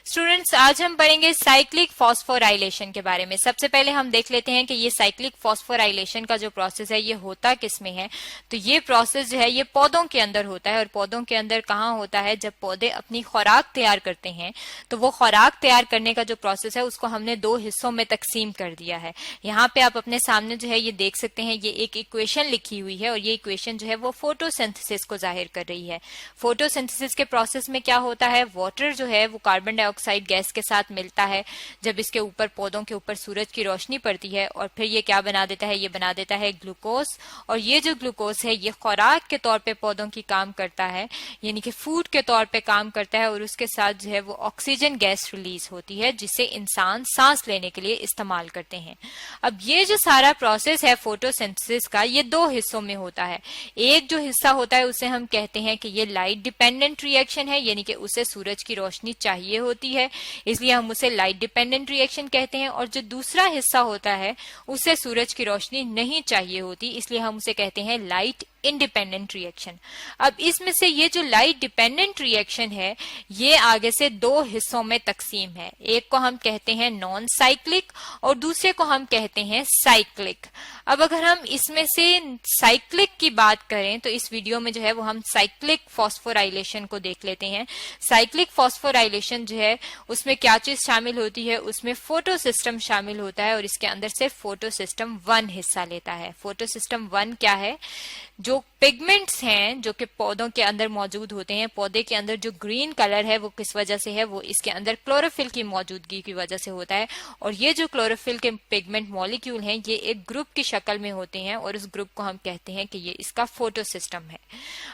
Students, आज हम पढ़ेंगे साइक्लिक फॉस्फोराइलेशन के बारे में। सबसे पहले हम देख लेते हैं कि ये साइक्लिक फॉस्फोराइलेशन का जो प्रोसेस है ये होता किस में है। तो ये प्रोसेस जो है ये पौधों के अंदर होता है, और पौधों के अंदर कहाँ होता है, जब पौधे अपनी खुराक तैयार करते हैं। तो वो खुराक तैयार करने का जो प्रोसेस है उसको हमने दो हिस्सों में तकसीम कर दिया है। यहाँ पे आप अपने सामने जो है ये देख सकते हैं, ये एक इक्वेशन लिखी हुई है, और ये इक्वेशन जो है वो फोटोसिंथेसिस को जाहिर कर रही है। फोटोसिंथेसिस के प्रोसेस में क्या होता है, वाटर जो है वो कार्बन डाइऑक्साइड गैस के साथ मिलता है। जब इसके ऊपर पौधों के ऊपर सूरज की रोशनी पड़ती है, और फिर ये क्या बना देता है, ये बना देता है ग्लूकोज। और ये जो ग्लूकोज है ये खुराक के तौर पे पौधों की काम करता है, यानी कि फूड के तौर पे काम करता है। और उसके साथ जो है वो ऑक्सीजन गैस रिलीज होती है, जिसे इंसान सांस लेने के लिए इस्तेमाल करते हैं। अब ये जो सारा प्रोसेस है फोटोसिंथेसिस का, ये दो हिस्सों में होता है। एक जो हिस्सा होता है उसे हम कहते हैं कि ये लाइट डिपेंडेंट रिएक्शन है, यानी कि उसे सूरज की रोशनी चाहिए होती है, इसलिए हम उसे लाइट डिपेंडेंट रिएक्शन कहते हैं। और जो दूसरा हिस्सा होता है उसे सूरज की रोशनी नहीं चाहिए होती, इसलिए हम उसे कहते हैं लाइट इंडिपेंडेंट रिएक्शन। अब इसमें से ये जो लाइट डिपेंडेंट रिएक्शन है ये आगे से दो हिस्सों में तकसीम है। एक को हम कहते हैं नॉन साइक्लिक और दूसरे को हम कहते हैं साइक्लिक। अब अगर हम इसमें से साइक्लिक की बात करें तो इस वीडियो में जो है वो हम साइक्लिक फॉस्फोराइलेशन को देख लेते हैं। साइक्लिक फॉस्फोराइलेशन जो है उसमें क्या चीज शामिल होती है, उसमें फोटो सिस्टम शामिल होता है, और इसके अंदर से फोटो सिस्टम 1 हिस्सा लेता है। फोटो सिस्टम 1 क्या है, जो पिगमेंट्स हैं जो कि पौधों के अंदर मौजूद होते हैं, पौधे के अंदर जो ग्रीन कलर है वो किस वजह से है, वो इसके अंदर क्लोरोफिल की मौजूदगी की वजह से होता है। और ये जो क्लोरोफिल के पिगमेंट मॉलिक्यूल हैं ये एक ग्रुप की शक्ल में होते हैं, और उस ग्रुप को हम कहते हैं कि ये इसका फोटो सिस्टम है।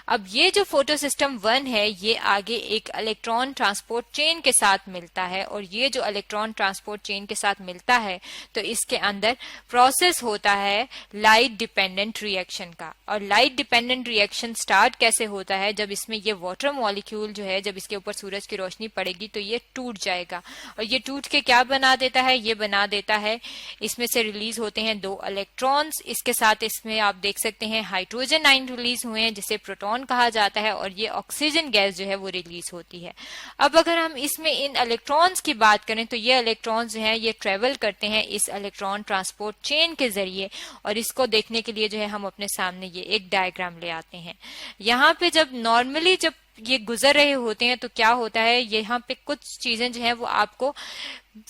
अब ये जो फोटो सिस्टम 1 है ये आगे एक इलेक्ट्रॉन ट्रांसपोर्ट चेन के साथ मिलता है, और ये जो इलेक्ट्रॉन ट्रांसपोर्ट चेन के साथ मिलता है तो इसके अंदर प्रोसेस होता है लाइट डिपेंडेंट रिएक्शन का। और लाइट डिपेंडेंट रिएक्शन स्टार्ट कैसे होता है, जब इसमें ये वाटर मॉलिक्यूल जो है जब इसके ऊपर सूरज की रोशनी पड़ेगी तो ये टूट जाएगा, और ये टूट के क्या बना देता है, ये बना देता है इसमें से रिलीज होते हैं दो इलेक्ट्रॉन्स। इसके साथ इसमें आप देख सकते हैं हाइड्रोजन आयन रिलीज हुए हैं जिसे प्रोटॉन कहा जाता है, और ये ऑक्सीजन गैस जो है वो रिलीज होती है। अब अगर हम इसमें इन इलेक्ट्रॉन्स की बात करें तो ये इलेक्ट्रॉन्स जो है ये ट्रेवल करते हैं इस इलेक्ट्रॉन ट्रांसपोर्ट चेन के जरिए, और इसको देखने के लिए जो है हम अपने सामने ये एक डायग्राम ले आते हैं। यहाँ पे जब नॉर्मली जब ये गुजर रहे होते हैं तो क्या होता है, यहाँ पे कुछ चीजें जो है वो आपको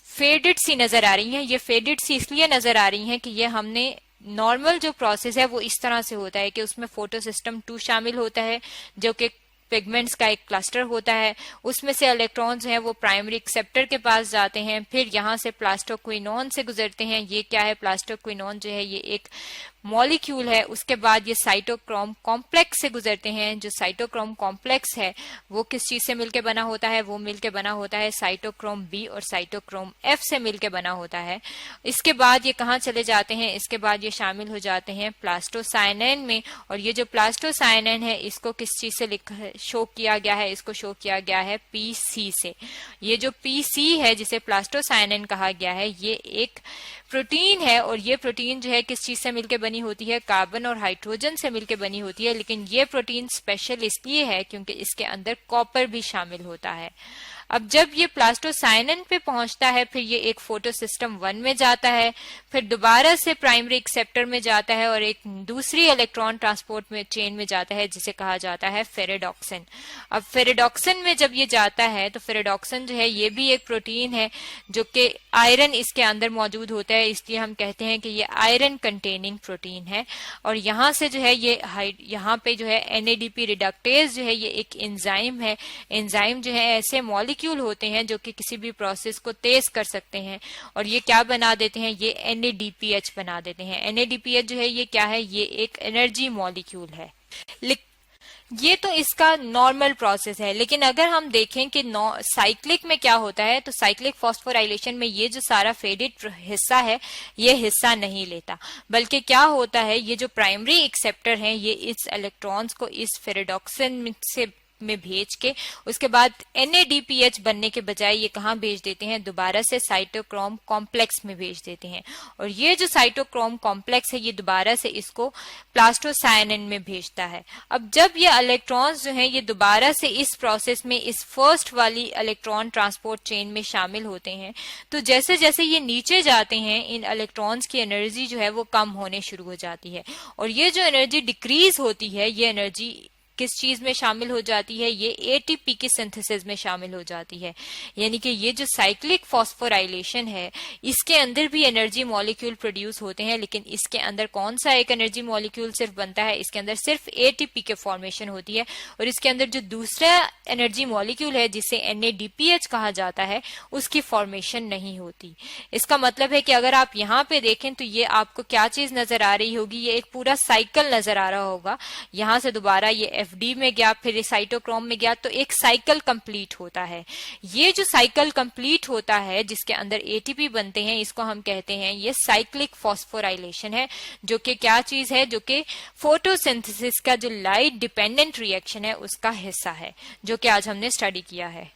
फेडेड सी नजर आ रही हैं। ये फेडेड सी इसलिए नजर आ रही हैं कि ये हमने नॉर्मल जो प्रोसेस है वो इस तरह से होता है कि उसमें फोटो सिस्टम 2 शामिल होता है, जो कि पिगमेंट्स का एक क्लस्टर होता है। उसमें से इलेक्ट्रॉन्स हैं वो प्राइमरी एक्सेप्टर के पास जाते हैं, फिर यहाँ से प्लास्टोक्विनोन से गुजरते हैं। ये क्या है, प्लास्टोक्विनोन जो है ये एक मॉलिक्यूल है। उसके बाद ये साइटोक्रोम कॉम्प्लेक्स से गुजरते हैं। जो साइटोक्रोम कॉम्प्लेक्स है वो किस चीज से मिलकर बना होता है, वो मिलकर बना होता है साइटोक्रोम बी और साइटोक्रोम एफ से मिलकर बना होता है। इसके बाद ये कहाँ चले जाते हैं, इसके बाद ये शामिल हो जाते हैं प्लास्टोसाइनिन में, और ये जो प्लास्टोसाइनिन है इसको किस चीज से शो किया गया है, इसको शो किया गया है पीसी से। ये जो पीसी है जिसे प्लास्टोसाइनिन कहा गया है ये एक प्रोटीन है, और ये प्रोटीन जो है किस चीज से मिलकर बनी होती है, कार्बन और हाइड्रोजन से मिलकर बनी होती है। लेकिन ये प्रोटीन स्पेशल इसलिए है क्योंकि इसके अंदर कॉपर भी शामिल होता है। अब जब ये प्लास्टोसाइनिन पे पहुंचता है फिर ये एक फोटो सिस्टम 1 में जाता है, फिर दोबारा से प्राइमरी एक्सेप्टर में जाता है और एक दूसरी इलेक्ट्रॉन ट्रांसपोर्ट में चेन में जाता है जिसे कहा जाता है फेरेडॉक्सिन। अब फेरेडॉक्सिन में जब ये जाता है तो फेरेडॉक्सिन जो है ये भी एक प्रोटीन है जो कि आयरन इसके अंदर मौजूद होता है, इसलिए हम कहते हैं कि ये आयरन कंटेनिंग प्रोटीन है। और यहाँ से जो है ये यहाँ पे जो है NADP रिडक्टेज जो है ये एक एंजाइम है। एंजाइम जो है ऐसे मॉलिक्यूल होते हैं जो कि किसी भी प्रोसेस को तेज कर सकते हैं, और ये क्या बना देते हैं, ये NADPH बना देते हैं। NADPH जो है ये क्या है, ये एक एनर्जी मॉलिक्यूल है। ये तो इसका नॉर्मल प्रोसेस है। लेकिन अगर हम देखें कि साइक्लिक में क्या होता है, तो साइक्लिक फॉस्फोराइलेशन में ये जो सारा फेडेड हिस्सा है ये हिस्सा नहीं लेता, बल्कि क्या होता है, ये जो प्राइमरी एक्सेप्टर हैं ये इस इलेक्ट्रॉन्स को इस फेरेडॉक्सिन से में भेज के उसके बाद NADPH बनने के बजाय ये कहाँ भेज देते हैं, दोबारा से साइटोक्रोम कॉम्प्लेक्स में भेज देते हैं। और ये जो साइटोक्रोम कॉम्प्लेक्स है ये दोबारा से इसको प्लास्टोसायनिन में भेजता है। अब जब ये इलेक्ट्रॉन्स जो हैं ये दोबारा से इस प्रोसेस में इस फर्स्ट वाली इलेक्ट्रॉन ट्रांसपोर्ट चेन में शामिल होते हैं, तो जैसे जैसे ये नीचे जाते हैं इन इलेक्ट्रॉन्स की एनर्जी जो है वो कम होने शुरू हो जाती है। और ये जो एनर्जी डिक्रीज होती है ये एनर्जी किस चीज में शामिल हो जाती है, ये एटीपी की सिंथेसिस में शामिल हो जाती है। यानी कि ये जो साइक्लिक फॉस्फोराइलेशन है इसके अंदर भी एनर्जी मॉलिक्यूल प्रोड्यूस होते हैं, लेकिन इसके अंदर कौन सा एक एनर्जी मॉलिक्यूल सिर्फ बनता है, इसके अंदर सिर्फ एटीपी के फॉर्मेशन होती है। और इसके अंदर जो दूसरा एनर्जी मॉलिक्यूल है जिसे NADPH कहा जाता है उसकी फॉर्मेशन नहीं होती। इसका मतलब है कि अगर आप यहाँ पे देखें तो ये आपको क्या चीज नजर आ रही होगी, ये एक पूरा साइकिल नजर आ रहा होगा। यहाँ से दोबारा ये FD में गया, फिर साइटोक्रोम में गया, तो एक साइकिल कंप्लीट होता है। ये जो साइकिल कंप्लीट होता है जिसके अंदर ATP बनते हैं इसको हम कहते हैं ये साइक्लिक फॉस्फोराइलेशन है, जो कि क्या चीज है, जो कि फोटोसिंथेसिस का जो लाइट डिपेंडेंट रिएक्शन है उसका हिस्सा है, जो कि आज हमने स्टडी किया है।